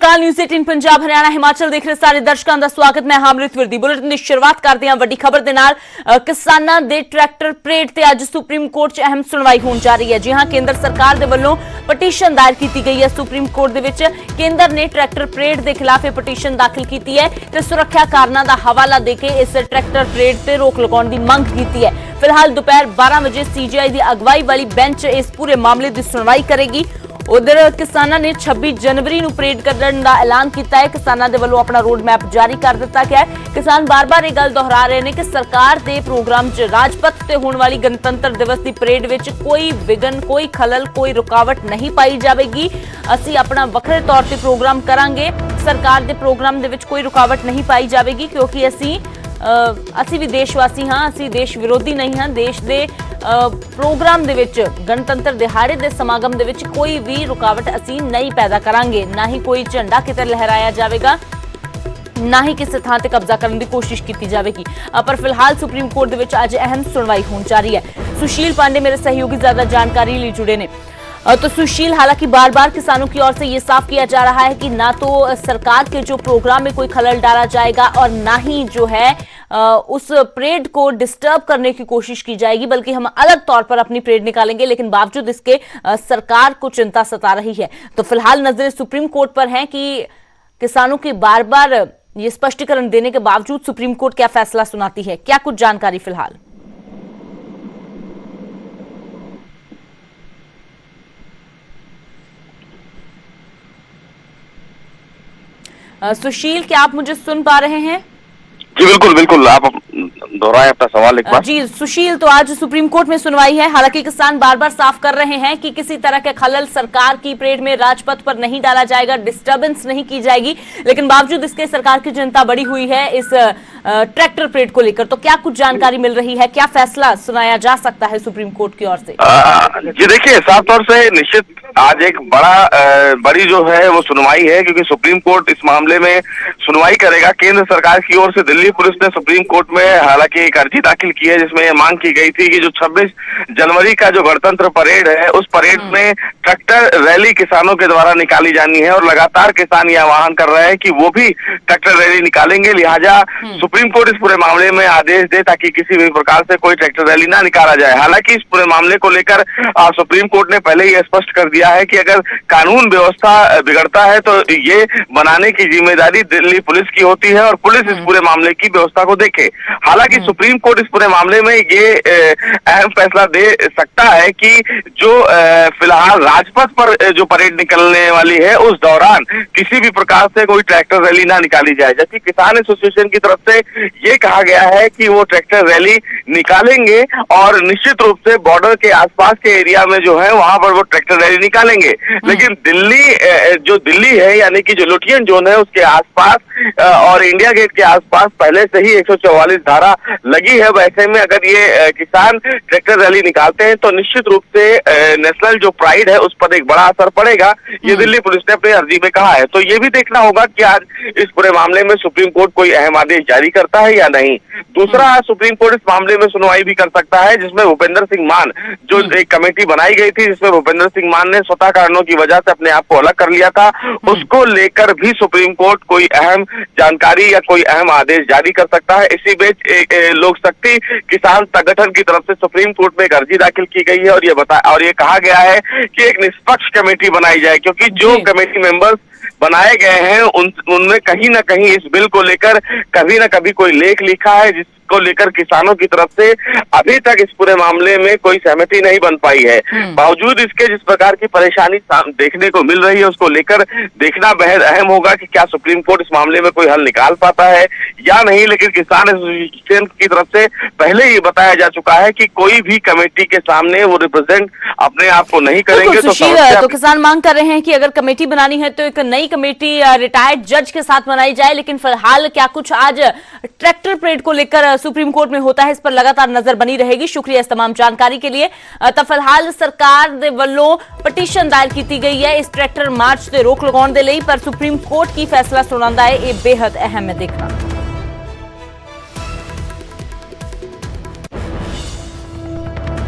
ਕਾਲ news 18 Punjab Haryana Himachal ਦੇਖ ਰਹੇ ਸਾਰੇ ਦਰਸ਼ਕਾਂ ਦਾ ਸਵਾਗਤ। ਮੈਂ ਹਾਮਰਿਤ ਵਿਰਦੀ। ਬੁਲੇਟਿਨ ਦੀ ਸ਼ੁਰੂਆਤ ਕਰਦੇ ਹਾਂ ਵੱਡੀ ਖਬਰ ਦੇ ਨਾਲ। ਕਿਸਾਨਾਂ ਦੇ ਟਰੈਕਟਰ ਪਰੇਡ ਤੇ ਅੱਜ ਸੁਪਰੀਮ ਕੋਰਟ 'ਚ ਅਹਿਮ ਸੁਣਵਾਈ ਹੋਣ ਜਾ ਰਹੀ ਹੈ। ਜੀ ਹਾਂ, ਕੇਂਦਰ ਸਰਕਾਰ ਦੇ ਵੱਲੋਂ ਪਟੀਸ਼ਨ ਦਾਇਰ ਕੀਤੀ ਗਈ ਹੈ ਸੁਪਰੀਮ ਕੋਰਟ ਦੇ ਵਿੱਚ। ਕੇਂਦਰ ਨੇ ਟਰੈਕਟਰ ਪਰੇਡ ਦੇ ਖਿਲਾਫ ਇਹ ਪਟੀਸ਼ਨ ਦਾਖਲ ਕੀਤੀ ਹੈ ਤੇ ਸੁਰੱਖਿਆ ਕਾਰਨਾਂ ਦਾ ਹਵਾਲਾ ਦੇ ਕੇ ਇਸ ਟਰੈਕਟਰ ਪਰੇਡ ਤੇ ਰੋਕ ਲਗਾਉਣ ਦੀ ਮੰਗ ਕੀਤੀ ਹੈ। ਫਿਲਹਾਲ ਦੁਪਹਿਰ 12 ਵਜੇ ਸੀਜੀਆਈ ਦੀ ਅਗਵਾਈ ਵਾਲੀ ਬੈਂਚ ਇਸ ਪੂਰੇ ਮਾਮਲੇ ਦੀ ਸੁਣਵਾਈ ਕਰੇਗੀ। उधर किसानों ने 26 जनवरी ਨੂੰ ਪਰੇਡ ਕਰਨ ਦਾ ਐਲਾਨ ਕੀਤਾ ਹੈ। ਕਿਸਾਨਾਂ ਦੇ ਵੱਲੋਂ ਆਪਣਾ ਰੋਡ ਮੈਪ ਜਾਰੀ ਕਰ ਦਿੱਤਾ ਗਿਆ ਹੈ। ਕਿਸਾਨ ਬਾਰ-ਬਾਰ ਇਹ ਗੱਲ ਦੁਹਰਾ ਰਹੇ ਨੇ ਕਿ ਸਰਕਾਰ ਦੇ ਪ੍ਰੋਗਰਾਮ 'ਚ ਰਾਜਪਥ ਤੇ ਹੋਣ ਵਾਲੀ ਗਣਤੰਤਰ ਦਿਵਸ ਦੀ ਪਰੇਡ ਵਿੱਚ ਕੋਈ ਵਿਘਨ, ਕੋਈ ਖਲਲ, ਕੋਈ ਰੁਕਾਵਟ ਨਹੀਂ ਪਾਈ ਜਾਵੇਗੀ। ਅਸੀਂ ਆਪਣਾ ਵੱਖਰੇ ਤੌਰ ਤੇ ਪ੍ਰੋਗਰਾਮ ਕਰਾਂਗੇ। ਸਰਕਾਰ ਦੇ ਪ੍ਰੋਗਰਾਮ ਦੇ ਵਿੱਚ ਕੋਈ ਰੁਕਾਵਟ ਨਹੀਂ ਪਾਈ ਜਾਵੇਗੀ ਕਿਉਂਕਿ ਅਸੀਂ ਵੀ ਦੇਸ਼ਵਾਸੀ ਹਾਂ, ਅਸੀਂ ਦੇਸ਼ ਵਿਰੋਧੀ ਨਹੀਂ ਹਾਂ। ਦੇਸ਼ ਦੇ ਪ੍ਰੋਗਰਾਮ ਦੇ ਵਿੱਚ ਗਣਤੰਤਰ ਦਿਹਾੜੇ ਦੇ ਸਮਾਗਮ ਦੇ ਵਿੱਚ ਕੋਈ ਵੀ ਰੁਕਾਵਟ ਅਸੀਂ ਨਹੀਂ ਪੈਦਾ ਕਰਾਂਗੇ। ਨਾ ਹੀ ਕੋਈ ਝੰਡਾ ਕਿਤੇ ਲਹਿਰਾਇਆ ਜਾਵੇਗਾ, ਨਾ ਹੀ ਕਿਸੇ ਥਾਂ ਤੇ ਕਬਜ਼ਾ ਕਰਨ ਦੀ ਕੋਸ਼ਿਸ਼ ਕੀਤੀ ਜਾਵੇਗੀ। पर फिलहाल सुप्रीम कोर्ट ਦੇ ਵਿੱਚ ਅੱਜ अहम सुनवाई होने जा रही है। सुशील पांडे मेरे सहयोगी ज्यादा जानकारी लिए जुड़े ने। तो सुशील, हालांकि बार बार किसानों की ओर से ये साफ किया जा रहा है कि ना तो सरकार के जो प्रोग्राम में कोई खलल डाला जाएगा और ना ही जो है उस परेड को डिस्टर्ब करने की कोशिश की जाएगी, बल्कि हम अलग तौर पर अपनी परेड निकालेंगे। लेकिन बावजूद इसके सरकार को चिंता सता रही है। तो फिलहाल नजरें सुप्रीम कोर्ट पर हैं कि किसानों की बार बार ये स्पष्टीकरण देने के बावजूद सुप्रीम कोर्ट क्या फैसला सुनाती है, क्या कुछ जानकारी फिलहाल? सुशील, क्या आप मुझे सुन पा रहे हैं? जी बिल्कुल बिल्कुल, आप दोहराएं अपना सवाल एक बार। जी सुशील, तो आज सुप्रीम कोर्ट में सुनवाई है। हालांकि किसान बार बार साफ कर रहे हैं कि किसी तरह के खलल सरकार की परेड में राजपथ पर नहीं डाला जाएगा, डिस्टर्बेंस नहीं की जाएगी। लेकिन बावजूद इसके सरकार की चिंता बढ़ी हुई है इस ट्रैक्टर परेड को लेकर। तो क्या कुछ जानकारी मिल रही है, क्या फैसला सुनाया जा सकता है सुप्रीम कोर्ट की ओर से? जी देखिए, साफ तौर से निश्चित आज एक बड़ी जो है वो सुनवाई है, क्योंकि सुप्रीम कोर्ट इस मामले में सुनवाई करेगा। केंद्र सरकार की ओर से दिल्ली पुलिस ने सुप्रीम कोर्ट में हालांकि एक अर्जी दाखिल की है जिसमें मांग की गई थी कि जो 26 जनवरी का जो गणतंत्र परेड है उस परेड में ट्रैक्टर रैली किसानों के द्वारा निकाली जानी है और लगातार किसान यह आह्वान कर रहे हैं कि वो भी ट्रैक्टर रैली निकालेंगे। लिहाजा सुप्रीम कोर्ट इस पूरे मामले में आदेश दे ताकि किसी भी प्रकार से कोई ट्रैक्टर रैली ना निकाला जाए। हालांकि इस पूरे मामले को लेकर सुप्रीम कोर्ट ने पहले ही स्पष्ट कर दिया है कि अगर कानून व्यवस्था बिगड़ता है तो ये बनाने की जिम्मेदारी दिल्ली पुलिस की होती है और पुलिस इस पूरे मामले की व्यवस्था को देखे। हालांकि सुप्रीम कोर्ट इस पूरे मामले में ये अहम फैसला दे सकता है कि जो फिलहाल राजपथ पर जो परेड निकलने वाली है उस दौरान किसी भी प्रकार से कोई ट्रैक्टर रैली ना निकाली जाए। जबकि किसान एसोसिएशन की तरफ से ये कहा गया है कि वो ट्रैक्टर रैली निकालेंगे और निश्चित रूप से बॉर्डर के आसपास के एरिया में जो है वहां पर वो ट्रैक्टर रैली निकालेंगे। लेकिन दिल्ली है, यानी कि जो लुटियन जोन है उसके आसपास और इंडिया गेट के आसपास पहले से ही 144 धारा लगी है। वैसे में अगर ये किसान ट्रैक्टर रैली निकालते हैं तो निश्चित रूप से नेशनल जो प्राइड है उस पर एक बड़ा असर पड़ेगा। ये दिल्ली पुलिस ने अपनी अर्जी में कहा है। तो ये भी देखना होगा कि आज इस पूरे मामले में सुप्रीम कोर्ट कोई अहम आदेश जारी करता है या नहीं। दूसरा, सुप्रीम कोर्ट इस मामले में सुनवाई भी कर सकता है जिसमें भूपेंद्र सिंह मान, जो एक कमेटी बनाई गई थी जिसमें भूपेंद्र सिंह मान ने स्वतः कारणों की वजह से अपने आप को अलग कर लिया था, उसको लेकर भी सुप्रीम कोर्ट कोई अहम जानकारी या कोई अहम आदेश जारी कर सकता है। इसी बीच लोक शक्ति किसान संगठन की तरफ से सुप्रीम कोर्ट में एक अर्जी दाखिल की गई है और ये कहा गया है कि एक निष्पक्ष कमेटी बनाई जाए, क्योंकि जो कमेटी मेंबर्स बनाए गए हैं उनमें कहीं ना कहीं इस बिल को लेकर कभी ना कभी कोई लेख लिखा है जिसको लेकर किसानों की तरफ से अभी तक इस पूरे मामले में कोई सहमति नहीं बन पाई है। बावजूद इसके जिस प्रकार की परेशानी देखने को मिल रही है उसको लेकर देखना बेहद अहम होगा कि क्या सुप्रीम कोर्ट इस मामले में कोई हल निकाल पाता है या नहीं। लेकिन किसान एसोसिएशन की तरफ से पहले ही बताया जा चुका है कि कोई भी कमेटी के सामने वो रिप्रेजेंट अपने आप को नहीं करेंगे। तो किसान मांग कर रहे हैं कि अगर कमेटी बनानी है तो एक नई कमेटी रिटायर्ड जज के साथ बनाई जाए। लेकिन फिलहाल क्या कुछ आज ट्रैक्टर परेड को लेकर सुप्रीम कोर्ट में होता है, इस पर लगातार नजर बनी रहेगी। शुक्रिया इस तमाम जानकारी के लिए। तो फिलहाल सरकार दे ਵੱਲੋਂ ਪਟੀਸ਼ਨ ਦਾਇਰ ਕੀਤੀ ਗਈ ਹੈ ਇਸ ਟਰੈਕਟਰ ਮਾਰਚ ਤੇ ਰੋਕ ਲਗਾਉਣ ਦੇ ਲਈ, ਪਰ ਸੁਪਰੀਮ ਕੋਰਟ ਕੀ ਫੈਸਲਾ ਸੁਣਾਉਂਦਾ ਹੈ ਇਹ ਬੇहद ਅਹਿਮ ਹੈ ਦੇਖਣਾ।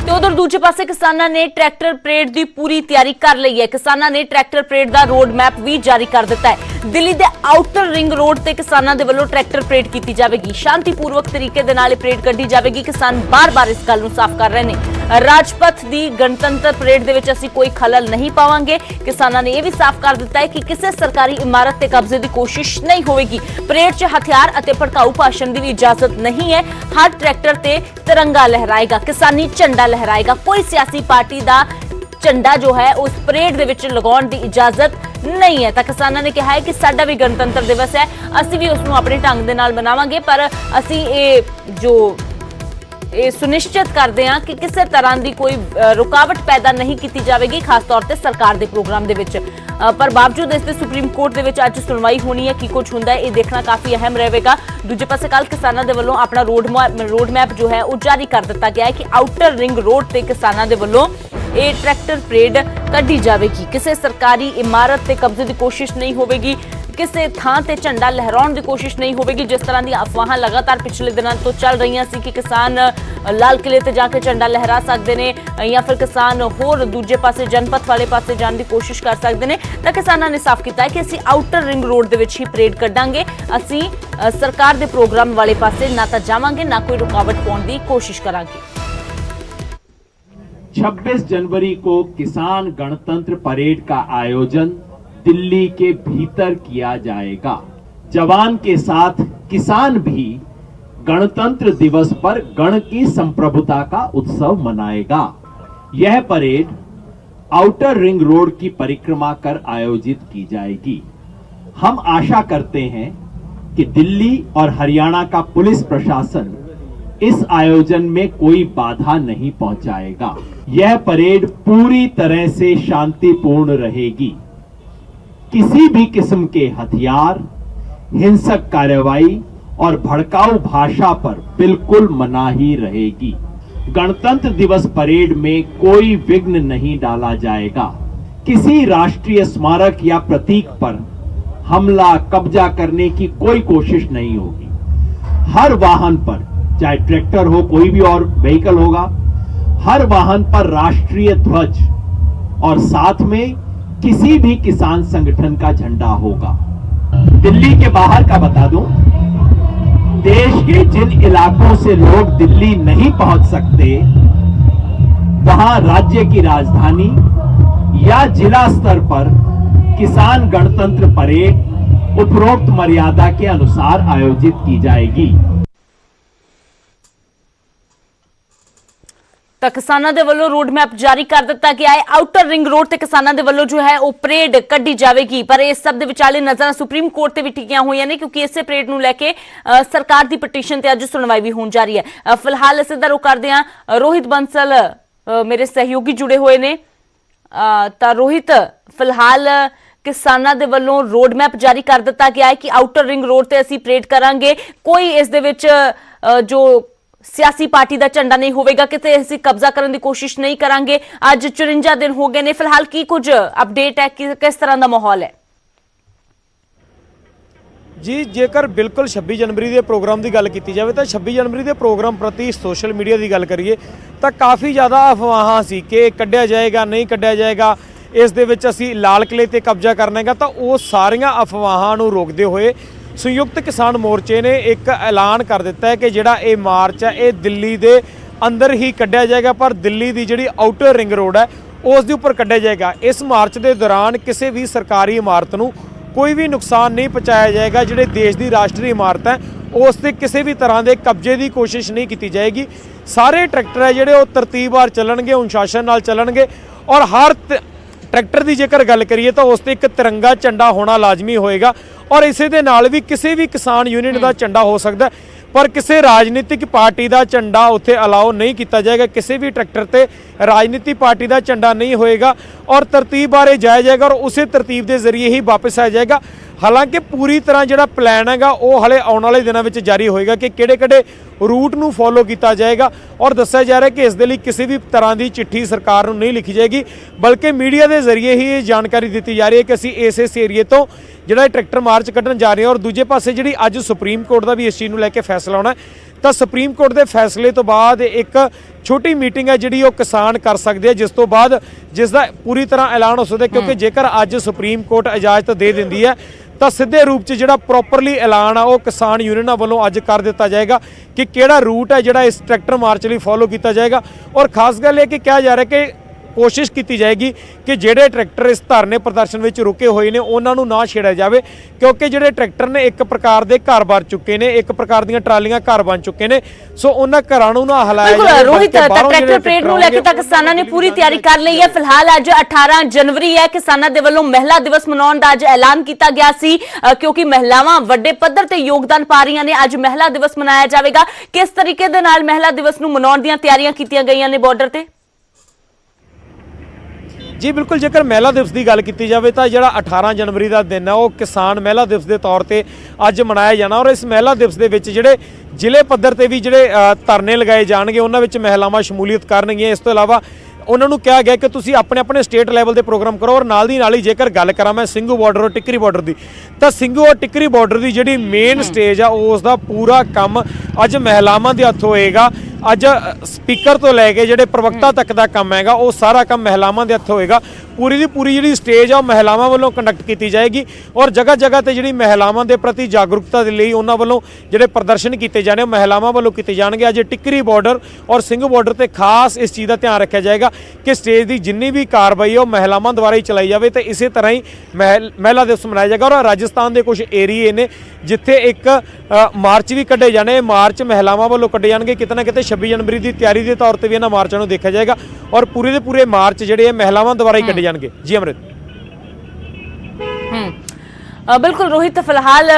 तो ਉਧਰ ਦੂਜੇ ਪਾਸੇ ਕਿਸਾਨਾਂ ਨੇ ਟਰੈਕਟਰ ਪਰੇਡ ਦੀ ਪੂਰੀ ਤਿਆਰੀ ਕਰ ਲਈ ਹੈ। ਕਿਸਾਨਾਂ ਨੇ ਟਰੈਕਟਰ ਪਰੇਡ ਦਾ ਰੋਡ ਮੈਪ ਵੀ ਜਾਰੀ ਕਰ ਦਿੱਤਾ ਹੈ। ਦਿੱਲੀ ਦੇ ਆਊਟਰ ਰਿੰਗ ਰੋਡ ਤੇ ਕਿਸਾਨਾਂ ਦੇ ਵੱਲੋਂ ਟਰੈਕਟਰ ਪਰੇਡ ਕੀਤੀ ਜਾਵੇਗੀ। ਸ਼ਾਂਤੀਪੂਰਵਕ ਤਰੀਕੇ ਦੇ ਨਾਲ ਇਹ ਪਰੇਡ ਕੱਢੀ ਜਾਵੇਗੀ। ਕਿਸਾਨ ਬਾਰ-ਬਾਰ ਇਸ ਗੱਲ ਨੂੰ ਸਾਫ਼ ਕਰ ਰਹੇ ਨੇ, ਰਾਜਪਥ ਦੀ ਗਣਤੰਤਰ ਪਰੇਡ ਦੇ ਵਿੱਚ ਅਸੀਂ ਕੋਈ ਖਲਲ ਨਹੀਂ ਪਾਵਾਂਗੇ। ਕਿਸਾਨਾਂ ਨੇ ਇਹ ਵੀ ਸਾਫ਼ ਕਰ ਦਿੱਤਾ ਹੈ ਕਿ ਕਿਸੇ ਸਰਕਾਰੀ ਇਮਾਰਤ ਤੇ ਕਬਜ਼ੇ ਦੀ ਕੋਸ਼ਿਸ਼ ਨਹੀਂ ਹੋਵੇਗੀ। ਪਰੇਡ 'ਚ ਹਥਿਆਰ ਅਤੇ ਭੜਕਾਊ ਭਾਸ਼ਣ ਦੀ ਵੀ ਇਜਾਜ਼ਤ ਨਹੀਂ ਹੈ। ਹਰ ਟਰੈਕਟਰ ਤੇ ਤਿਰੰਗਾ ਲਹਿਰਾਏਗਾ, ਕਿਸਾਨੀ ਝੰਡਾ ਲਹਿਰਾਏਗਾ। कोई सियासी पार्टी का झंडा जो है उस परेड दे विच लगाउण दी इजाजत नहीं है। तो किसानों ने कहा है कि साडा भी गणतंत्र दिवस है, असीं भी उसनूं अपने ढंग दे नाल मनावांगे, पर असीं ये सुनिश्चित करते हैं कि किसी तरह की कोई रुकावट पैदा नहीं की जाएगी, खास तौर पर सरकार के प्रोग्राम दे विच। पर बावजूद इसके सुप्रीम कोर्ट दे विच अज सुनवाई होनी है, की कुछ हुंदा है ये देखना काफ़ी अहम रहेगा। दूजे पासे कल किसानों के वलों अपना रोड मैप जो है वो जारी कर दिता गया है कि आउटर रिंग रोड से किसानों के वलों ये ट्रैक्टर परेड कढ़ी जाएगी। किसी सरकारी इमारत से कब्जे की कोशिश नहीं होगी, किसी थां ते झंडा लहराउण की कोशिश नहीं होगी। जिस तरह की अफवाह लगातार पिछले दिनों तो चल रही सी कि किसान लाल किले ते जाके झंडा लहरा सकते हैं या फिर किसान होर दूजे पासे जनपथ वाले पासे जाने की कोशिश कर सकते हैं, तो किसानों ने साफ किया कि असीं आउटर रिंग रोड दे विच ही परेड कढ़ांगे। असीं सरकार के प्रोग्राम वाले पासे ना तो जावांगे, ना कोई रुकावट पाउण की कोशिश करांगे। 26 जनवरी को किसान गणतंत्र परेड का आयोजन दिल्ली के भीतर किया जाएगा। जवान के साथ किसान भी गणतंत्र दिवस पर गण की संप्रभुता का उत्सव मनाएगा। यह परेड आउटर रिंग रोड की परिक्रमा कर आयोजित की जाएगी। हम आशा करते हैं कि दिल्ली और हरियाणा का पुलिस प्रशासन इस आयोजन में कोई बाधा नहीं पहुंचाएगा। यह परेड पूरी तरह से शांतिपूर्ण रहेगी। किसी भी किस्म के हथियार, हिंसक कार्रवाई और भड़काऊ भाषा पर बिल्कुल मनाही रहेगी। गणतंत्र दिवस परेड में कोई विघ्न नहीं डाला जाएगा। किसी राष्ट्रीय स्मारक या प्रतीक पर हमला, कब्जा करने की कोई कोशिश नहीं होगी। हर वाहन पर, चाहे ट्रैक्टर हो, कोई भी और व्हीकल होगा, हर वाहन पर राष्ट्रीय ध्वज और साथ में किसी भी किसान संगठन का झंडा होगा। दिल्ली के बाहर का बता दूं, देश के जिन इलाकों से लोग दिल्ली नहीं पहुंच सकते, वहां राज्य की राजधानी या जिला स्तर पर किसान गणतंत्र परेड उपरोक्त मर्यादा के अनुसार आयोजित की जाएगी। तो किसानों के वलों रोड मैप जारी कर दिता गया है। आउटर रिंग रोड से किसानों के वलों जो है वो परेड कढ़ी जाएगी, पर इस सब के विचाले नजर सुप्रीम कोर्ट से भी टिकियां हुई ने, क्योंकि इस परेड को लैके सरकार की पटीशन से अज सुनवाई भी होने जा रही है। फिलहाल इसे रुख करते हैं रोहित बंसल मेरे सहयोगी जुड़े हुए ने। तो रोहित, फिलहाल किसानों के वलों रोड मैप जारी कर दिता गया है कि आउटर रिंग रोड से असीं परेड करांगे, कोई इस दे विच जो सियासी पार्टी का झंडा नहीं होगा, किते असीं कब्जा करने की कोशिश नहीं करांगे। अज 54 दिन हो गए ने, फिलहाल की कुछ अपडेट है, किस तरह का माहौल है? जी, जेकर बिल्कुल 26 जनवरी के प्रोग्राम की गल की जाए तो 26 जनवरी के प्रोग्राम प्रति सोशल मीडिया की गल करिए तो काफ़ी ज़्यादा अफवाह सी कि कढ़िया जाएगा, नहीं कढ़िया जाएगा, इस दे विच असीं लाल किले ते कब्जा करना है। तो वो सारियां अफवाहां नूं रोकते हुए संयुक्त किसान मोर्चे ने एक ऐलान कर दिता है कि जिहड़ा ये मार्च है ये दिल्ली के अंदर ही कढ़िया जाएगा, पर दिल्ली की जिहड़ी आउटर रिंग रोड है उस दे उपर कढ़िया जाएगा। इस मार्च के दौरान किसी भी सरकारी इमारत नूं कोई भी नुकसान नहीं पहुँचाया जाएगा। जिहड़े देश की राष्ट्रीय इमारत है उस ते किसी भी तरह के कब्जे की कोशिश नहीं की जाएगी। सारे ट्रैक्टर है जिहड़े वो तरतीबवार चलणगे, अनुशासन नाल चलणगे और हर ट्रैक्टर की जेकर गल करिए तो उस ते एक तिरंगा झंडा होना लाजमी होएगा और इसे दे नाल भी किसी भी किसान यूनिट का झंडा हो सकता है, पर किसी राजनीतिक पार्टी का झंडा उत्थे अलाउ नहीं किया जाएगा। किसी भी ट्रैक्टर ते राजनीतिक पार्टी का झंडा नहीं होएगा और तरतीब बारे जाया जाएगा और उस तरतीब के जरिए ही वापस आ जाएगा। हालांकि पूरी तरह जो प्लैन है वो हले आने वाले दिनों में जारी होएगा कि किहड़े रूट नूं फॉलो किया जाएगा और दस्सिया जा रहा है कि इस दे लई किसी भी तरह की चिट्ठी सरकार नूं नहीं लिखी जाएगी, बल्कि मीडिया के जरिए ही ये जानकारी दी जा रही है कि असीं इस एरिए तो जिहड़ा ट्रैक्टर मार्च कढ़न जा रहे हैं। और दूजे पासे जिहड़ी अज सुप्रीम कोर्ट का भी इस चीज़ नूं लैके फैसला होना है, ਤਾਂ ਸੁਪਰੀਮ ਕੋਰਟ ਦੇ ਫੈਸਲੇ ਤੋਂ ਬਾਅਦ ਇੱਕ ਛੋਟੀ ਮੀਟਿੰਗ ਹੈ ਜਿਹੜੀ ਉਹ ਕਿਸਾਨ ਕਰ ਸਕਦੇ ਆ, ਜਿਸ ਤੋਂ ਬਾਅਦ ਜਿਸ ਦਾ ਪੂਰੀ ਤਰ੍ਹਾਂ ਐਲਾਨ ਹੋ ਸਕਦਾ, ਕਿਉਂਕਿ ਜੇਕਰ ਅੱਜ ਸੁਪਰੀਮ ਕੋਰਟ ਇਜਾਜ਼ਤ ਦੇ ਦਿੰਦੀ ਹੈ ਤਾਂ ਸਿੱਧੇ ਰੂਪ 'ਚ ਜਿਹੜਾ ਪ੍ਰੋਪਰਲੀ ਐਲਾਨ ਆ ਉਹ ਕਿਸਾਨ ਯੂਨੀਅਨਾਂ ਵੱਲੋਂ ਅੱਜ ਕਰ ਦਿੱਤਾ ਜਾਏਗਾ ਕਿ ਕਿਹੜਾ ਰੂਟ ਹੈ ਜਿਹੜਾ ਇਸ ਟਰੈਕਟਰ ਮਾਰਚ ਲਈ ਫੋਲੋ ਕੀਤਾ ਜਾਏਗਾ। ਔਰ ਖਾਸ ਗੱਲ ਇਹ ਕਿ ਕਿਹਾ ਜਾ ਰਿਹਾ ਕਿ ਕੋਸ਼ਿਸ਼ ਕੀਤੀ ਜਾਏਗੀ ਕਿ ਜਿਹੜੇ ਟਰੈਕਟਰ ਇਸ ਧਰਨੇ ਪ੍ਰਦਰਸ਼ਨ ਵਿੱਚ ਰੁਕੇ ਹੋਏ ਨੇ ਉਹਨਾਂ ਨੂੰ ਨਾ ਛੇੜਿਆ ਜਾਵੇ, ਕਿਉਂਕਿ ਜਿਹੜੇ ਟਰੈਕਟਰ ਨੇ ਇੱਕ ਪ੍ਰਕਾਰ ਦੇ ਘਰ ਬਣ ਚੁੱਕੇ ਨੇ, ਇੱਕ ਪ੍ਰਕਾਰ ਦੀਆਂ ਟਰਾਲੀਆਂ ਘਰ ਬਣ ਚੁੱਕੇ ਨੇ, ਸੋ ਉਹਨਾਂ ਘਰਾਂ ਨੂੰ ਨਾ ਹਿਲਾਇਆ ਜਾਵੇ। ਰੋਹਿਤ, ਟਰੈਕਟਰ ਪਰੇਡ ਨੂੰ ਲੈ ਕੇ ਤਾਂ ਕਿਸਾਨਾਂ ਨੇ ਪੂਰੀ ਤਿਆਰੀ ਕਰ ਲਈ ਹੈ। ਫਿਲਹਾਲ ਅੱਜ 18 ਜਨਵਰੀ ਹੈ, ਕਿਸਾਨਾਂ ਦੇ ਵੱਲੋਂ ਮਹਿਲਾ ਦਿਵਸ ਮਨਾਉਣ ਦਾ ਅੱਜ ਐਲਾਨ ਕੀਤਾ ਗਿਆ ਸੀ, ਕਿਉਂਕਿ ਮਹਿਲਾਵਾਂ ਵੱਡੇ ਪੱਧਰ ਤੇ ਯੋਗਦਾਨ ਪਾ ਰਹੀਆਂ ਨੇ। ਅੱਜ ਮਹਿਲਾ ਦਿਵਸ ਮਨਾਇਆ ਜਾਵੇਗਾ। ਕਿਸ ਤਰੀਕੇ ਦੇ ਨਾਲ ਮਹਿਲਾ ਦਿਵਸ ਨੂੰ ਮਨਾਉਣ ਦੀਆਂ ਤਿਆਰੀਆਂ ਕੀਤੀਆਂ ਗਈਆਂ ਨੇ ਬਾਰਡਰ ਤੇ? ਜੀ ਬਿਲਕੁਲ, ਜੇਕਰ ਮਹਿਲਾ ਦਿਵਸ ਦੀ ਗੱਲ ਕੀਤੀ ਜਾਵੇ ਤਾਂ ਜਿਹੜਾ 18 ਜਨਵਰੀ ਦਾ ਦਿਨ ਹੈ ਉਹ ਕਿਸਾਨ ਮਹਿਲਾ ਦਿਵਸ ਦੇ ਤੌਰ ਤੇ ਅੱਜ ਮਨਾਇਆ ਜਾਣਾ। ਔਰ ਇਸ ਮਹਿਲਾ ਦਿਵਸ ਦੇ ਵਿੱਚ ਜਿਹੜੇ ਜ਼ਿਲ੍ਹੇ ਪੱਧਰ ਤੇ ਵੀ ਜਿਹੜੇ ਧਰਨੇ ਲਗਾਏ ਜਾਣਗੇ ਉਹਨਾਂ ਵਿੱਚ ਮਹਿਲਾਵਾਂ ਸ਼ਮੂਲੀਅਤ ਕਰਨਗੀਆਂ। ਇਸ ਤੋਂ ਇਲਾਵਾ ਉਹਨਾਂ ਨੂੰ ਕਿਹਾ ਗਿਆ ਕਿ ਤੁਸੀਂ ਆਪਣੇ ਆਪਣੇ ਸਟੇਟ ਲੈਵਲ ਦੇ ਪ੍ਰੋਗਰਾਮ ਕਰੋ। ਔਰ ਨਾਲ ਦੀ ਨਾਲ ਹੀ ਜੇਕਰ ਗੱਲ ਕਰਾਂ ਮੈਂ ਸਿੰਘੂ ਬਾਰਡਰ ਔਰ ਟਿੱਕਰੀ ਬਾਰਡਰ ਦੀ, ਤਾਂ ਸਿੰਘੂ ਔਰ ਟਿੱਕਰੀ ਬਾਰਡਰ ਦੀ ਜਿਹੜੀ ਮੇਨ ਸਟੇਜ ਆ ਉਸ ਦਾ ਪੂਰਾ ਕੰਮ ਅੱਜ ਮਹਿਲਾਵਾਂ ਦੇ ਹੱਥ ਹੋਏਗਾ। ਅੱਜ ਸਪੀਕਰ ਤੋਂ ਲੈ ਕੇ ਜਿਹੜੇ ਪ੍ਰਵਕਤਾ ਤੱਕ ਦਾ ਕੰਮ ਹੈਗਾ ਉਹ ਸਾਰਾ ਕੰਮ ਮਹਿਲਾਵਾਂ ਦੇ ਹੱਥ ਹੋਏਗਾ। ਪੂਰੀ ਦੀ ਪੂਰੀ ਜਿਹੜੀ ਸਟੇਜ ਆ ਉਹ ਮਹਿਲਾਵਾਂ ਵੱਲੋਂ ਕੰਡਕਟ ਕੀਤੀ ਜਾਏਗੀ। ਔਰ ਜਗ੍ਹਾ ਜਗ੍ਹਾ ਤੇ ਜਿਹੜੀ ਮਹਿਲਾਵਾਂ ਦੇ ਪ੍ਰਤੀ ਜਾਗਰੂਕਤਾ ਦੇ ਲਈ ਉਹਨਾਂ ਵੱਲੋਂ ਜਿਹੜੇ ਪ੍ਰਦਰਸ਼ਨ ਕੀਤੇ ਜਾਣੇ ਉਹ ਮਹਿਲਾਵਾਂ ਵੱਲੋਂ ਕੀਤੇ ਜਾਣਗੇ। ਅੱਜ ਟਿੱਕਰੀ ਬਾਰਡਰ ਔਰ ਸਿੰਘੂ ਬਾਰਡਰ ਤੇ ਖਾਸ ਇਸ ਚੀਜ਼ ਦਾ ਧਿਆਨ ਰੱਖਿਆ ਜਾਏਗਾ ਕਿ ਸਟੇਜ ਦੀ ਜਿੰਨੀ ਵੀ ਕਾਰਵਾਈ ਹੈ ਉਹ ਮਹਿਲਾਵਾਂ ਦੁਆਰਾ ਹੀ ਚਲਾਈ ਜਾਵੇ ਤੇ ਇਸੇ ਤਰ੍ਹਾਂ ਹੀ ਮਹਿਲਾ ਦਿਵਸ ਮਨਾਇਆ ਜਾਏਗਾ। ਔਰ ਰਾਜਸਥਾਨ ਦੇ ਕੁਝ ਏਰੀਏ ਨੇ ਜਿੱਥੇ ਇੱਕ ਮਾਰਚ ਵੀ ਕੱਢੇ ਜਾਣੇ, ਮਾਰਚ ਮਹਿਲਾਵਾਂ ਵੱਲੋਂ ਕੱਢੇ ਜਾਣਗੇ। ਕਿਤੇ ਨਾ ਕਿਤੇ 26 ਜਨਵਰੀ ਦੀ ਤਿਆਰੀ ਦੇ ਤੌਰ ਤੇ ਵੀ ਇਹਨਾਂ ਮਾਰਚਾਂ ਨੂੰ ਦੇਖਿਆ ਜਾਏਗਾ ਔਰ ਪੂਰੇ ਦੇ ਪੂਰੇ ਮਾਰਚ ਜਿਹੜੇ ਮਹਿਲਾਵਾਂ ਦੁਆਰਾ ਹੀ ਕੱਢੇ ਜਾਣਗੇ। ਜੀ ਅਮਰਿਤ। ਬਿਲਕੁਲ ਰੋਹਿਤ, ਫਿਲਹਾਲ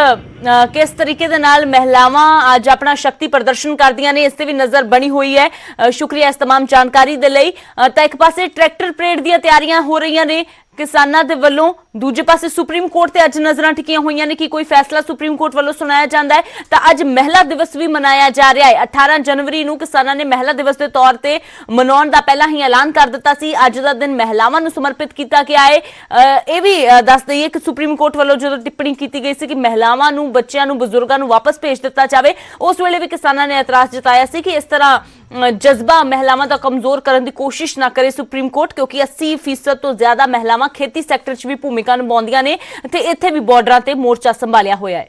ਕਿਸ ਤਰੀਕੇ ਦੇ ਨਾਲ ਮਹਿਲਾਵਾਂ ਅੱਜ ਆਪਣਾ ਸ਼ਕਤੀ ਪ੍ਰਦਰਸ਼ਨ ਕਰਦੀਆਂ ਨੇ ਇਸ ਤੇ ਵੀ ਨਜ਼ਰ ਬਣੀ ਹੋਈ ਹੈ। ਸ਼ੁਕਰੀਆ ਇਸ तमाम ਜਾਣਕਾਰੀ ਦੇ ਲਈ। ਤਾਂ ਇੱਕ ਪਾਸੇ ਟਰੈਕਟਰ ਪਰੇਡ ਦੀਆਂ ਤਿਆਰੀਆਂ ਹੋ ਰਹੀਆਂ ਨੇ ਕਿਸਾਨਾਂ ਦੇ ਵੱਲੋਂ, ਦੂਜੇ ਪਾਸੇ ਸੁਪਰੀਮ ਕੋਰਟ ਤੇ ਅੱਜ ਨਜ਼ਰਾਂ ਟਿਕੀਆਂ ਹੋਈਆਂ ਨੇ ਕਿ ਕੋਈ ਫੈਸਲਾ ਸੁਪਰੀਮ ਕੋਰਟ ਵੱਲੋਂ ਸੁਣਾਇਆ ਜਾਂਦਾ ਹੈ। ਤਾਂ ਅੱਜ ਮਹਿਲਾ ਦਿਵਸ ਵੀ ਮਨਾਇਆ ਜਾ ਰਿਹਾ ਹੈ। 18 ਜਨਵਰੀ ਨੂੰ ਕਿਸਾਨਾਂ ਨੇ ਮਹਿਲਾ ਦਿਵਸ ਦੇ ਤੌਰ ਤੇ ਮਨਾਉਣ ਦਾ ਪਹਿਲਾਂ ਹੀ ਐਲਾਨ ਕਰ ਦਿੱਤਾ ਸੀ। ਅੱਜ ਦਾ ਦਿਨ ਮਹਿਲਾਵਾਂ ਨੂੰ ਸਮਰਪਿਤ ਕੀਤਾ ਗਿਆ ਹੈ। ਇਹ ਵੀ ਦੱਸ ਦਈਏ ਕਿ ਸੁਪਰੀਮ ਕੋਰਟ ਵੱਲੋਂ ਜਦੋਂ ਟਿੱਪਣੀ ਕੀਤੀ ਗਈ ਸੀ ਕਿ ਮਹਿਲਾਵਾਂ ਨੂੰ, ਬੱਚਿਆਂ ਨੂੰ, ਬਜ਼ੁਰਗਾਂ ਨੂੰ ਵਾਪਸ ਭੇਜ ਦਿੱਤਾ ਜਾਵੇ, ਉਸ ਵੇਲੇ ਵੀ ਕਿਸਾਨਾਂ ਨੇ ਇਤਰਾਜ਼ ਜਤਾਇਆ ਸੀ ਕਿ ਇਸ ਤਰ੍ਹਾਂ ਜਜ਼ਬਾ ਮਹਿਲਾਵਾਂ ਦਾ ਕਮਜ਼ੋਰ ਕਰਨ ਦੀ ਕੋਸ਼ਿਸ਼ ਨਾ ਕਰੇ ਸੁਪਰੀਮ ਕੋਰਟ, ਕਿਉਂਕਿ 80% ਤੋਂ ਜ਼ਿਆਦਾ ਮਹਿਲਾਵਾਂ ਖੇਤੀ ਸੈਕਟਰ 'ਚ ਵੀ ਭੂਮਿਕਾ ਨਿਭਾਉਂਦੀਆਂ ਨੇ ਤੇ ਇੱਥੇ ਵੀ ਬਾਰਡਰਾਂ ਤੇ ਮੋਰਚਾ ਸੰਭਾਲਿਆ ਹੋਇਆ ਹੈ।